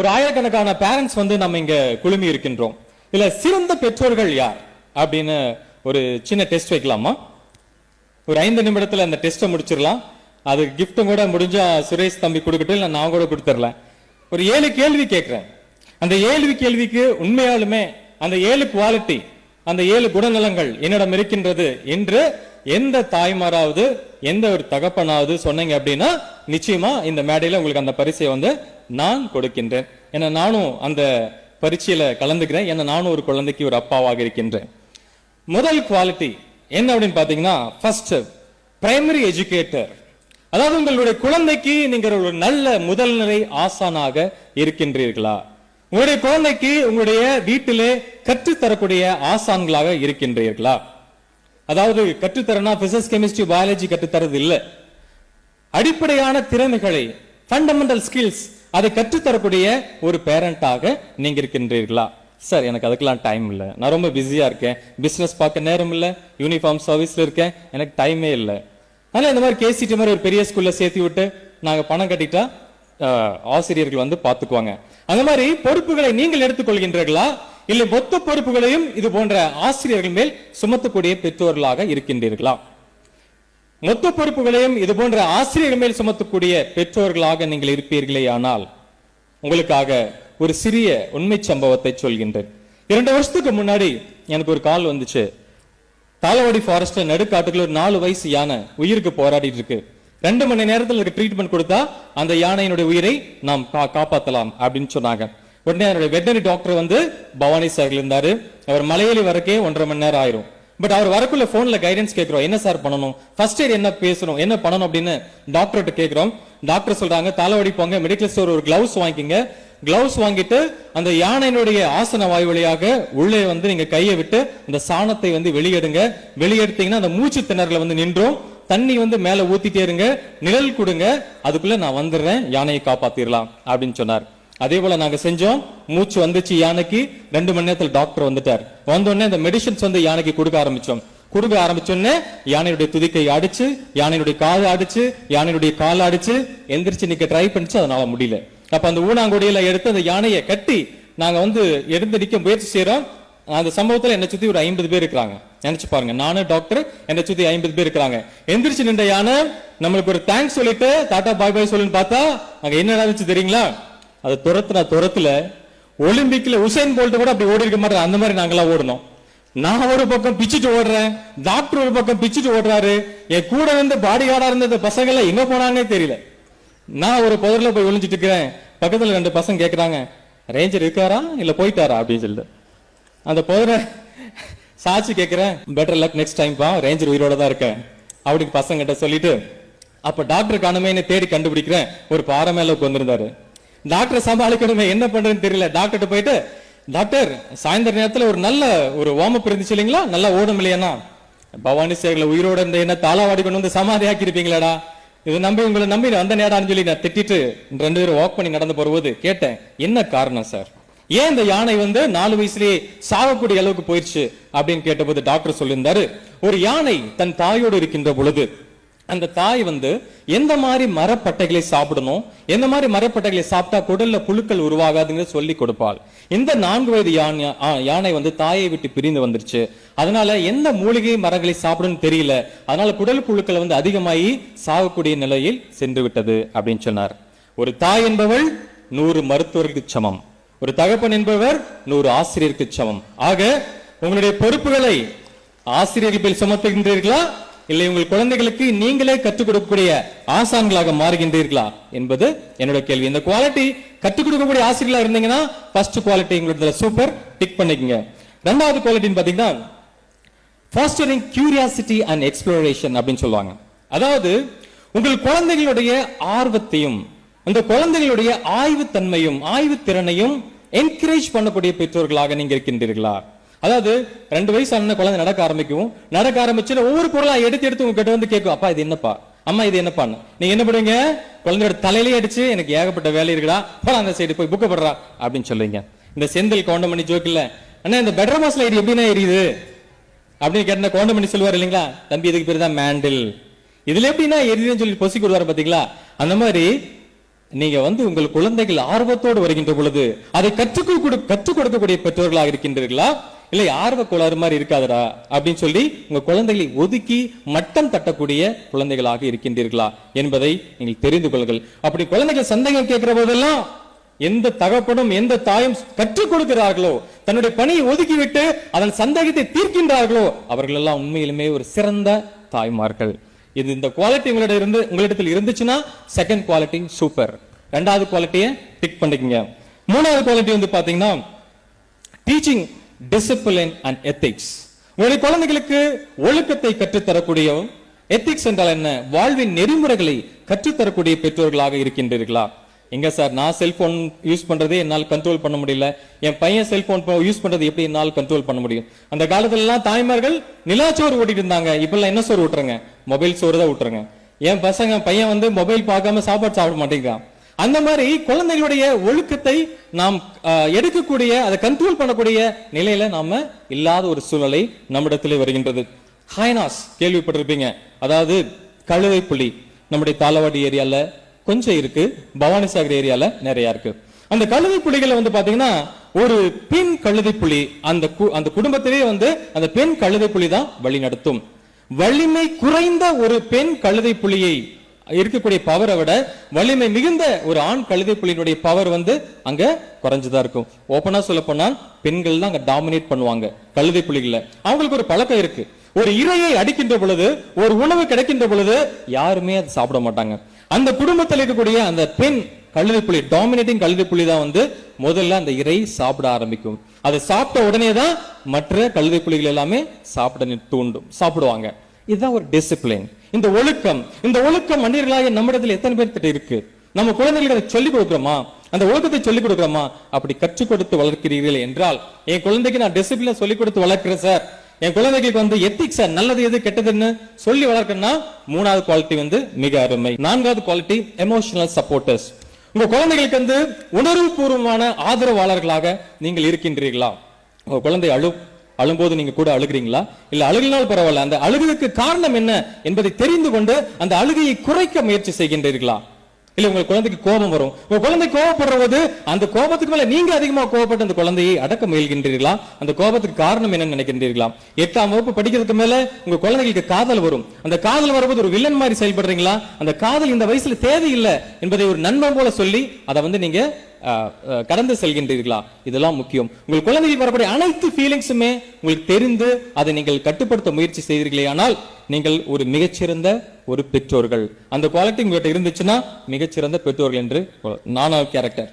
ஒரு ஆயிரக்கணக்கான பேரண்ட்ஸ் வந்து நம்ம இங்க குழுமி இருக்கின்றோம். இல்ல சிறந்த பெற்றோர்கள் யார் அப்படின்னு ஒரு சின்ன டெஸ்ட் வைக்கலாமா? ஒரு 5 நிமிடத்துல அந்த டெஸ்ட்டை முடிச்சிடலாம். அது கிஃப்டும் கூட முடிஞ்சா சுரேஷ் தம்பி கொடுக்கட்டும், இல்ல நான் கூட கொடுத்துடலாம். ஒரு 7 கேள்வி கேட்கிறேன். அந்த 7 கேள்விக்கு உண்மையாலுமே அந்த 7 குவாலிட்டி, அந்த 7 குணநலங்கள் என்னிடம் இருக்கின்றது என்று எந்த தாய்மாராவது எந்த ஒரு தகப்பனாவது சொன்னீங்க அப்படின்னா நிச்சயமா இந்த மேடையில உங்களுக்கு அந்த பரிசை வந்து நான் கொடுக்கின்றேன். ஏன்னா நானும் அந்த பரீட்சையில கலந்துக்கிறேன். ஏன்னா நானும் ஒரு குழந்தைக்கு ஒரு அப்பாவாக இருக்கின்றேன். முதல் குவாலிட்டி என்ன அப்படின்னு பாத்தீங்கன்னா, ஃபர்ஸ்ட் பிரைமரி எஜுகேட்டர். அதாவது உங்களுடைய குழந்தைக்கு நீங்க ஒரு நல்ல முதல்நிலை ஆசானாக இருக்கின்றீர்களா? உங்களுடைய குழந்தைக்கு உங்களுடைய வீட்டிலே கற்றுத்தரக்கூடிய ஆசான்களாக இருக்கின்றீர்களா? அதாவது கற்றுத்தரனா பிசிக்ஸ், கெமிஸ்ட்ரி, பயாலஜி கற்றுத்தரது இல்லை. அடிப்படையான திறமைகளை, ஃபண்டமெண்டல் ஸ்கில்ஸ், அதை கற்றுத்தரக்கூடிய ஒரு பேரண்டாக நீங்க இருக்கின்றீர்களா? சார் எனக்கு அதுக்கெல்லாம் டைம் இல்லை, நான் ரொம்ப பிஸியா இருக்கேன், பிசினஸ் பார்க்க நேரம் இல்லை, யூனிஃபார்ம் சர்வீஸ்ல இருக்கேன், எனக்கு டைமே இல்லை. அதனால இந்த மாதிரி கேசிடி மாதிரி ஒரு பெரிய ஸ்கூல்ல சேர்த்து விட்டு நாங்க பணம் கட்டிட்டா ஆசிரியர்கள் வந்து பாத்துக்குவாங்க. அந்த மாதிரி பொறுப்புகளை நீங்கள் எடுத்துக்கொள்கின்றீர்களா? இல்லை மொத்த பொறுப்புகளையும் இது போன்ற ஆசிரியர்கள் மேல் சுமத்தக்கூடிய பெற்றோர்களாக இருக்கின்றீர்களா? மொத்த பொறுப்புகளையும் இது போன்ற ஆசிரியர்கள் மேல் சுமத்தக்கூடிய பெற்றோர்களாக நீங்கள் இருப்பீர்களே ஆனால் உங்களுக்காக ஒரு சிறிய உண்மை சம்பவத்தை சொல்கின்றேன். 2 வருஷத்துக்கு முன்னாடி எனக்கு ஒரு கால் வந்துச்சு. தாளவாடி ஃபாரஸ்ட் நடுக்காட்டுக்குள்ள ஒரு 4 வயசு யானை உயிருக்கு போராடிட்டு இருக்கு. 2 மணி நேரத்தில் ட்ரீட்மெண்ட் கொடுத்தா அந்த யானையினுடைய உயிரை நாம் காப்பாற்றலாம் அப்படின்னு சொன்னாங்க. உடனே என்னுடைய வெட்டரி டாக்டர் வந்து பவானி சார் இருந்தாரு. அவர் மலையேறி வரக்கே 1.5 மணி நேரம் ஆயிரும். பட் அவர் வரக்குள்ள போன்ல கைடன்ஸ் கேட்கிறோம், என்ன சார் பண்ணணும், ஃபர்ஸ்ட் எய்ட் என்ன பேசணும், என்ன பண்ணணும் அப்படின்னு டாக்டர்கிட்ட கேட்கிறோம். டாக்டர் சொல்றாங்க, தாளவாடி போங்க, மெடிக்கல் ஸ்டோர் ஒரு கிளவுஸ் வாங்கிக்கங்க. கிளவுஸ் வாங்கிட்டு அந்த யானையினுடைய ஆசன வாயு வழியாக உள்ளே வந்து நீங்க கையை விட்டு அந்த சாணத்தை வந்து வெளியெடுங்க. வெளியெடுத்தீங்கன்னா அந்த மூச்சு திணறல வந்து நின்றோம். தண்ணி வந்து மேல ஊத்திட்டே இருங்க, நிழல் கொடுங்க, அதுக்குள்ள நான் வந்துடுறேன், யானையை காப்பாத்திரலாம் அப்படின்னு சொன்னார். அதே போல நாங்க செஞ்சோம். மூச்சு வந்துச்சு யானைக்கு. 2 மணி நேரத்தில் டாக்டர் வந்துட்டார். வந்தோடனே இந்த மெடிசன்ஸ் வந்து யானைக்கு கொடுக்க ஆரம்பிச்சோன்னே யானையுடைய துதிக்கை அடிச்சு, யானையுடைய காலை அடிச்சு, யானையுடைய காலை அடிச்சு எந்திரிச்சு நிக்க ட்ரை பண்ணிச்சு. அதனால முடியல. அப்ப அந்த ஊனாங்கொடியில எடுத்து அந்த யானையை கட்டி நாங்க வந்து எடுத்து நிக்க முயற்சி செய்யறோம். அந்த சம்பவத்துல என்னை சுத்தி ஒரு 50 பேர் இருக்கிறாங்க. நினைச்சு பாருங்க, நானு டாக்டர், என்னை சுத்தி 50 பேர் இருக்கிறாங்க. எந்திரிச்சு நின்ற யானை நம்மளுக்கு ஒரு தேங்க்ஸ் சொல்லிட்டு டாடா பாய் பாய் சொல்லுன்னு பார்த்தா அங்க என்ன நடந்துச்சு தெரியுங்களா? அது துரத்துல ஒலிம்பிக்ல உசைன் போல்ட் கூட அப்படி ஓடி இருக்க மாட்டேன். அந்த மாதிரி நாங்கெல்லாம் ஓடணும். நான் ஒரு பக்கம் பிச்சுட்டு ஓடுறேன், டாக்டர் ஒரு பக்கம் பிச்சுட்டு ஓடுறாரு. என் கூட வந்து பாடி கார்டா இருந்த பசங்க எல்லாம் எங்க போனாங்கன்னே தெரியல. நான் ஒரு புதர்ல போய் ஒளிஞ்சிட்டு இருக்கிறேன். பக்கத்துல 2 பசங்க கேட்கறாங்க, ரேஞ்சர் இருக்காரா இல்ல போயிட்டாரா அப்படின்னு சொல்லிட்டு. அந்த புதரை சாட்சி கேட்கிறேன், பெட்டர் லக் நெக்ஸ்ட் டைம் பா, ரேஞ்சர் உயிரோட தான் இருக்கேன் அப்படின்னு பசங்க கிட்ட சொல்லிட்டு, அப்ப டாக்டர் காணுமே தேடி கண்டுபிடிக்கிறேன். ஒரு பாறை மேல உட்கார்ந்திருந்தாரு. டாக்டர் சமாளிக்கணுமே, என்ன பண்றதுன்னு தெரியல. டாக்டர்கிட்ட போயிட்டு, டாக்டர் சாயந்தர நேரத்துல ஒரு நல்ல ஒரு வார்ம் அப் இருந்துச்சு இல்லைங்களா, நல்லா ஓடும் இல்லையா? பவானி சேகர்ல உயிரோட இருந்த என்ன தாளாவாடி கொண்டு வந்து சமாதி ஆக்கி இருப்பீங்களாடா, இது உங்களை நம்பி அந்த நேரம் சொல்லி நான் திட்டிட்டு 2 பேரும் வாக் பண்ணி நடந்து போறது கேட்டேன். என்ன காரணம் சார், ஏன் இந்த யானை வந்து 4 வயசுலயே சாகக்கூடிய அளவுக்கு போயிடுச்சு அப்படின்னு கேட்டபோது டாக்டர் சொல்லியிருந்தாரு, ஒரு யானை தன் தாயோடு இருக்கின்ற பொழுது அந்த தாய் வந்து எந்த மாதிரி மரப்பட்டைகளை சாப்பிடணும், எந்த மாதிரி மரப்பட்டைகளை சாப்பிட்டா குடல்ல புழுக்கள் உருவாகாதுன்னு சொல்லி கொடுப்பாள். இந்த 4 வயது யானை வந்து தாயை விட்டு பிரிந்து வந்துருச்சு. அதனால எந்த மூலிகை மரங்களை சாப்பிடணும்னு தெரியல. அதனால குடல் புழுக்கள் வந்து அதிகமாகி சாகக்கூடிய நிலையில் சென்று விட்டது அப்படின்னு சொன்னார். ஒரு தாய் என்பவள் 100 மருத்துவர்களுக்கு சமம். ஒரு தகப்பன் என்பவர் 100 ஆசிரியருக்கு சமம். ஆக உங்களுடைய பொறுப்புகளை ஆசிரியர்கள் பேர் சுமத்துகின்றீர்களா, இல்லை உங்கள் குழந்தைகளுக்கு நீங்களே கற்றுக் கொடுக்கக்கூடிய ஆசான்களாக மாறுகின்றீர்களா என்பது என்னோட கேள்வி. இந்த குவாலிட்டி கற்றுக் கொடுக்கக்கூடிய ஆசிரியர்களா இருந்தீங்கன்னா ஃபர்ஸ்ட் குவாலிட்டி உங்களோட சூப்பர் டிக் பண்ணிக்கங்க. 2வது குவாலிட்டின்னு பாத்தீங்கன்னா ஃபாஸ்டரிங் கியூரியாசிட்டி அண்ட் எக்ஸ்ப்ளோரேஷன் அப்படின்னு சொல்லுவாங்க. அதாவது உங்கள் குழந்தைகளுடைய ஆர்வத்தையும் அந்த குழந்தைகளுடைய ஆய்வு தன்மையும் ஆய்வு திறனையும் என்கரேஜ் பண்ணக்கூடிய பெற்றோர்களாக நீங்க இருக்கின்றீர்களா? அதாவது 2 வயசு ஆன குழந்தை நடக்க ஆரம்பிச்சு ஒவ்வொரு பொருளா எடுத்து உங்ககிட்ட வந்து கேட்கும், அப்பா இது என்னப்பா, அம்மா இது என்னப்பான்னு. நீங்க என்ன பண்ணுவீங்க, குழந்தையோட தலையிலே அடிச்சு எனக்கு ஏகப்பட்ட வேலை இருக்குடா, போல அந்த சைடு போய் புக்க படுறா அப்படின்னு சொல்லுவீங்க. இந்த செந்தில் கவுண்டமணி ஜோக் இல்ல, அண்ணா இந்த பெட்ரூம் லைட் எப்படின்னா எரியுது அப்படின்னு கேட்ட கவுண்டமணி சொல்லுவார் இல்லைங்களா, தம்பி இதுக்கு பேர் தான் மேண்டில், இதுல எப்படின்னா எரியுதுன்னு சொல்லி பொசி கொடுவாரு பாத்தீங்களா. அந்த மாதிரி நீங்க உங்கள் குழந்தைகள் ஆர்வத்தோடு வருகின்ற பொழுது அதை கற்றுக் கொடுக்கக்கூடிய பெற்றோர்களாக இருக்கின்றீர்களா, இல்லை ஆர்வ கோளாறு மாதிரி இருக்காதடா அப்படின்னு சொல்லி உங்க குழந்தைகளை ஒதுக்கி மட்டம் தட்டக்கூடிய குழந்தைகளாக இருக்கின்றீர்களா என்பதை நீங்கள் தெரிந்து கொள்ளுங்கள். அப்படி குழந்தைகள் சந்தேகம் கேட்கிற போதெல்லாம் எந்த தகப்பனும் எந்த தாயும் கற்றுக் கொடுக்கிறார்களோ, தன்னுடைய பணியை ஒதுக்கிவிட்டு அதன் சந்தேகத்தை தீர்க்கின்றார்களோ, அவர்கள் எல்லாம் உண்மையிலுமே ஒரு சிறந்த தாய்மார்கள். இந்த குவாலிட்டி உங்களிடத்தில் இருந்துச்சுன்னா செகண்ட் குவாலிட்டி சூப்பர். ரெண்டாவது குவாலிட்டியை டிக் பண்ணிக்கங்க. மூணாவது குவாலிட்டி பாத்தீங்கன்னா டீச்சிங் டிசிப்ளின் அண்ட் எத்திக்ஸ். உங்களுடைய குழந்தைகளுக்கு ஒழுக்கத்தை கற்றுத்தரக்கூடிய, எத்திக்ஸ் என்றால் என்ன, வாழ்வின் நெறிமுறைகளை கற்றுத்தரக்கூடிய பெற்றோர்களாக இருக்கின்றீர்களா? எங்க சார், நான் செல்போன் யூஸ் பண்றதே என்னால் கண்ட்ரோல் பண்ண முடியல, என் பையன் செல்போன் யூஸ் பண்றது எப்படி என்னால் கண்ட்ரோல் பண்ண முடியும்? அந்த காலத்துல எல்லாம் தாய்மார்கள் நிலாச்சோறு ஓட்டிட்டு இருந்தாங்க, இப்பெல்லாம் என்ன சோறு ஊட்டுறங்க, மொபைல் சோறு தான் ஊட்டுறங்க. என் பையன் மொபைல் பார்க்காம சாப்பாடு சாப்பிட மாட்டேங்கிறான். அந்த மாதிரி குழந்தைகளுடைய ஒழுக்கத்தை நாம் எடுக்கக்கூடிய, அதை கண்ட்ரோல் பண்ணக்கூடிய நிலையில நாம இல்லாத ஒரு சூழ்நிலை நம்மிடத்திலே வருகின்றது. ஹைனாஸ் கேள்விப்பட்டிருப்பீங்க, அதாவது கழுதை புலி. நம்முடைய தாளவாடி ஏரியால கொஞ்சம் இருக்கு, பவானிசாகர் ஏரியால நிறைய இருக்கு. அந்த கழுதை புலிகளை பாத்தீங்கன்னா ஒரு பெண் கழுதை புலி அந்த குடும்பத்திலே அந்த பெண் கழுதை புலி தான் வழி நடத்தும். வலிமை குறைந்த ஒரு பெண் கழுதை புலியை இருக்கக்கூடிய பவரை விட வலிமை மிகுந்த ஒரு ஆண் கழுதை புலியினுடைய பவர் அங்க குறைஞ்சுதான் இருக்கும். ஓப்பனா சொல்ல போனா பெண்கள் தான் அங்க டாமினேட் பண்ணுவாங்க கழுதை புலிகளை. அவங்களுக்கு ஒரு பழக்கம் இருக்கு, ஒரு இரையை அடிக்கின்ற பொழுது, ஒரு உணவு கிடைக்கின்ற பொழுது யாருமே அதை சாப்பிட மாட்டாங்க. அந்த குடும்பத்தில் இருக்கக்கூடிய அந்த பெண் கழுதை புலி, டாமினேட்டிங் கழுதை புலி தான் முதல்ல அந்த இறை சாப்பிட ஆரம்பிக்கும். அதை சாப்பிட்ட உடனே தான் மற்ற கழுதை புலிகள் எல்லாமே சாப்பிடுவாங்க. இதுதான் ஒரு டிசிப்ளின். இந்த ஒழுக்கம் மனிதர்களாக நம்மிடத்தில் எத்தனை பேர்கிட்ட இருக்கு? நம்ம குழந்தைகளுக்கு அதை சொல்லிக் கொடுக்கிறோமா? அந்த ஒழுக்கத்தை சொல்லிக் கொடுக்கிறோமா? அப்படி கற்றுக் கொடுத்து வளர்க்கிறீர்கள் என்றால், என் குழந்தைக்கு நான் டிசிப்ளின் சொல்லிக் கொடுத்து வளர்க்கிறேன் சார், என் குழந்தைகளுக்கு எத்திக்ஸ் நல்லது எது கெட்டதுன்னு சொல்லி வளர்க்கணும்னா மூணாவது குவாலிட்டி மிக அருமை. நான்காவது குவாலிட்டி எமோஷனல் சப்போர்ட்டர்ஸ். உங்க குழந்தைகளுக்கு உணர்வு பூர்வமான ஆதரவாளர்களாக நீங்கள் இருக்கின்றீர்களா? உங்க குழந்தை அழும்போது நீங்க கூட அழுகிறீங்களா? இல்ல அழுகினால் பரவாயில்ல, அந்த அழுகுக்கு காரணம் என்ன என்பதை தெரிந்து கொண்டு அந்த அழுகையை குறைக்க முயற்சி செய்கின்றீர்களா? இல்ல உங்க குழந்தைக்கு கோபம் வரும், உங்க குழந்தை கோபப்படுற போது அந்த கோபத்துக்கு மேல நீங்க அதிகமா கோபப்பட்டு அந்த குழந்தையை அடக்க முயல்கின்றீர்களா? அந்த கோபத்துக்கு காரணம் என்னன்னு நினைக்கின்றீர்களா? 8ஆம் வகுப்பு படிக்கிறதுக்கு மேல உங்க குழந்தைகளுக்கு காதல் வரும், அந்த காதல் வரும்போது ஒரு வில்லன் மாதிரி செயல்படுறீங்களா? அந்த காதல் இந்த வயசுல தேவையில்லை என்பதை ஒரு நண்பன் போல சொல்லி அதை நீங்க கடந்து செல்கின்றீர்களா? இதெல்லாம் முக்கியம். உங்கள் குழந்தைகளுக்கு வரக்கூடிய அனைத்து ஃபீலிங்ஸுமே உங்களுக்கு தெரிந்து அதை நீங்கள் கட்டுப்படுத்த முயற்சி செய்தீர்களே ஆனால் நீங்கள் ஒரு மிகச்சிறந்த ஒரு பெற்றோர்கள். அந்த குவாலிட்டி உங்ககிட்ட இருந்துச்சுன்னா மிகச்சிறந்த பெற்றோர்கள் என்று. 4வது கேரக்டர்.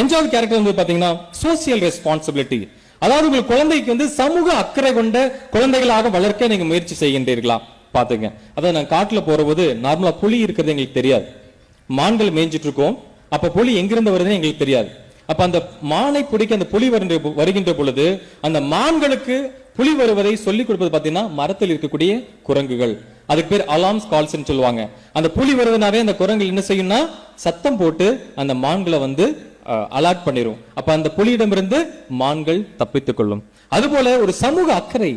5வது கேரக்டர் பாத்தீங்கன்னா சோசியல் ரெஸ்பான்சிபிலிட்டி. அதாவது உங்கள் குழந்தைக்கு சமூக அக்கறை கொண்ட குழந்தைகளாக வளர்க்க நீங்க முயற்சி செய்கின்றீர்களா? பாத்துங்க, அதாவது நான் காட்டுல போற போது நார்மலா புலி இருக்கிறது எங்களுக்கு தெரியாது, மான்கள் மேய்ஞ்சிட்டு இருக்கோம். அப்ப புலி எங்கிருந்து வருதுன்னு எங்களுக்கு தெரியாது. அப்ப அந்த மானை பிடிக்க அந்த புலி வருகின்ற பொழுது அந்த மான்களுக்கு புலி வருவதை சொல்லிக் கொடுப்பது பாத்தீங்கன்னா மரத்தில் இருக்கக்கூடிய குரங்குகள். அதுக்கு பேர் அலார்ம்ஸ் கால்ஸ் சொல்லுவாங்க. அந்த புலி வருவதுனாவே அந்த குரங்குகள் என்ன செய்யும்னா சத்தம் போட்டு அந்த மான்களை அலர்ட் பண்ணிரும். அப்ப அந்த புலியிடமிருந்து மான்கள் தப்பித்துக் கொள்ளும். அதுபோல ஒரு சமூக அக்கறை,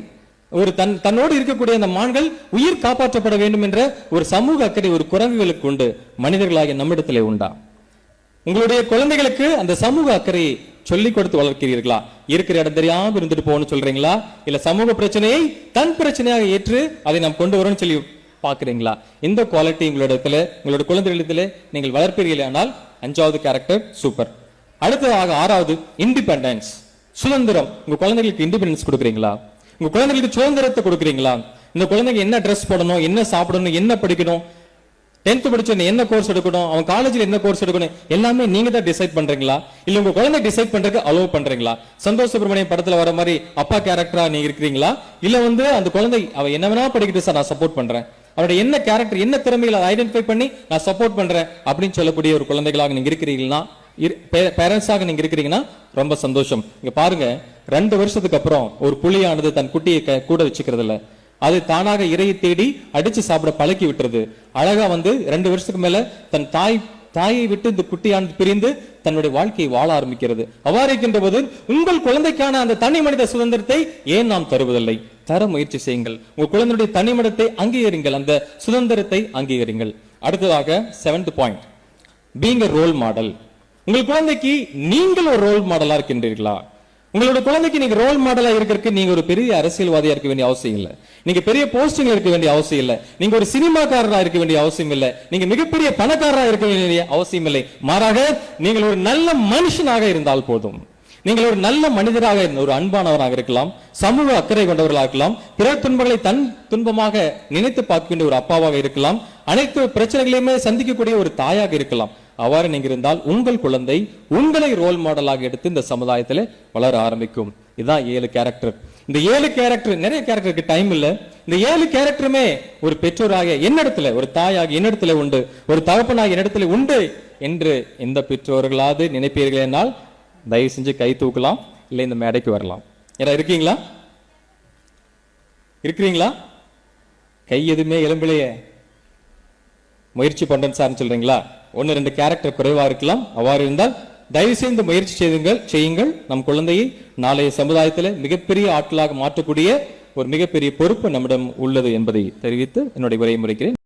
ஒரு தன்னோடு இருக்கக்கூடிய அந்த மான்கள் உயிர் காப்பாற்றப்பட வேண்டும் என்ற ஒரு சமூக அக்கறை ஒரு குரங்குகளுக்கு உண்டு. மனிதர்களாகிய நம்மிடத்திலே உண்டா? உங்களுடைய குழந்தைகளுக்கு அந்த சமூக அக்கறையை சொல்லிக் கொடுத்து வளர்க்கிறீர்களா? இருக்கிற இடம் தெரியாம இருந்துட்டு போகணும்னு சொல்றீங்களா? இல்ல சமூக பிரச்சனையை தன் பிரச்சனையாக ஏற்று அதை நாம் கொண்டு வரணும்னு சொல்லி பாக்குறீங்களா? இந்த குவாலிட்டி உங்களோட குழந்தைகளிடத்துல நீங்கள் வளர்ப்பீர்கள் ஆனால் 5வது கேரக்டர் சூப்பர். அடுத்ததாக 6வது இண்டிபெண்டன்ஸ், சுதந்திரம். உங்க குழந்தைகளுக்கு இண்டிபெண்டன்ஸ் கொடுக்குறீங்களா? உங்க குழந்தைகளுக்கு சுதந்திரத்தை கொடுக்குறீங்களா? இந்த குழந்தைங்க என்ன ட்ரெஸ் போடணும், என்ன சாப்பிடணும், என்ன படிக்கணும், 10th படிச்ச என்ன கோர்ஸ் எடுக்கணும், அவன் காலேஜ்ல என்ன கோர்ஸ் எடுக்கணும், எல்லாமே நீங்க தான் டிசைட் பண்றீங்களா? இல்ல உங்க குழந்தை டிசைட் பண்றதுக்கு அலோவ் பண்றீங்களா? சந்தோஷ் சுப்ரமணியம் படத்துல வர மாதிரி அப்பா கேரக்டரா நீங்க இருக்கிறீங்களா? இல்ல அந்த குழந்தை அவ என்ன வேணா படிக்கிட்டு சார் நான் சப்போர்ட் பண்றேன், அவருடைய என்ன கேரக்டர் என்ன திறமைகளை ஐடென்டிஃபை பண்ணி நான் சப்போர்ட் பண்றேன் அப்படின்னு சொல்லக்கூடிய ஒரு குழந்தைகளாக நீங்க இருக்கிறீங்களா? பேரண்ட்ஸாக நீங்க இருக்கிறீங்கன்னா ரொம்ப சந்தோஷம். இங்க பாருங்க, 2 வருஷத்துக்கு அப்புறம் ஒரு புலியானது தன் குட்டியை கூட வச்சுக்கிறது இல்ல, அது தானாக இறையை தேடி அடிச்சு சாப்பிட பழக்கி விட்டுறது. அழகா 2 வருஷத்துக்கு மேல தன் தாயை விட்டு இந்த குட்டியானது பிரிந்து தன்னுடைய வாழ்க்கையை வாழ ஆரம்பிக்கிறது. அவ்வாறு இருக்கின்ற போது உங்கள் குழந்தைக்கான அந்த தனி மனித சுதந்திரத்தை ஏன் நாம் தருவதில்லை? தர முயற்சி செய்யுங்கள். உங்கள் குழந்தையுடைய தனி மனிதத்தை அங்கீகரிங்கள், அந்த சுதந்திரத்தை அங்கீகரிங்கள். அடுத்ததாக 7th point, being a role model. உங்கள் குழந்தைக்கு நீங்கள் ஒரு ரோல் மாடலா இருக்கின்றீர்களா? உங்களோட குழந்தைக்கு நீங்க ரோல் மாடலா இருக்கிறதுக்கு நீங்க ஒரு பெரிய அரசியல்வாதியா இருக்க வேண்டிய அவசியம் இல்ல. நீங்க பெரிய போஸ்டிங்ல இருக்க வேண்டிய அவசியம் இல்ல. நீங்க ஒரு சினிமாக்காரரா இருக்க வேண்டிய அவசியம் இல்ல. நீங்க மிகப்பெரிய பணக்காரரா இருக்க வேண்டிய அவசியம் இல்லை. மாறாக நீங்கள் ஒரு நல்ல மனுஷனாக இருந்தால் போதும். நீங்கள் ஒரு நல்ல மனிதராக இருந்த ஒரு அன்பானவராக இருக்கலாம், சமூக அக்கறை கொண்டவர்களாக இருக்கலாம், பிறர் துன்பங்களை தன் துன்பமாக நினைத்து பார்க்கின்ற ஒரு அப்பாவாக இருக்கலாம், அனைத்து பிரச்சனைகளையுமே சந்திக்கக்கூடிய ஒரு தாயாக இருக்கலாம். அவ்வாறு நீங்க இருந்தால் உங்கள் குழந்தை உங்களை ரோல் மாடலாக எடுத்து இந்த சமுதாயத்தில் வளர ஆரம்பிக்கும். இதுதான் 7 கேரக்டர். இந்த 7 கேரக்டர், நிறைய கேரக்டருக்கு டைம் இல்ல. இந்த 7 கேரக்டருமே ஒரு பெற்றோராக என்னிடத்துல, ஒரு தாயாக என்னிடத்துல உண்டு, ஒரு தகப்பனாக என்னிடத்துல உண்டு என்று எந்த பெற்றோர்களாவது நினைப்பீர்கள் என்னால் தயவு செஞ்சு கை தூக்கலாம், இல்லை இந்த மேடைக்கு வரலாம். ஏன்னா இருக்கீங்களா? இருக்கிறீங்களா? கை எதுவுமே எலும்பிலையே. முயற்சி பண்றேன் சார்னு சொல்றீங்களா? 1-2 கேரக்டர் குறைவா இருக்கலாம். அவ்வாறு இருந்தால் தயவு செய்து முயற்சி செய்யுங்கள். நம் குழந்தையை நாளைய சமுதாயத்தில் மிகப்பெரிய ஆட்களாக மாற்றக்கூடிய ஒரு மிகப்பெரிய பொறுப்பு நம்மிடம் உள்ளது என்பதை தெரிவித்து என்னுடைய உரையை முடிக்கிறேன்.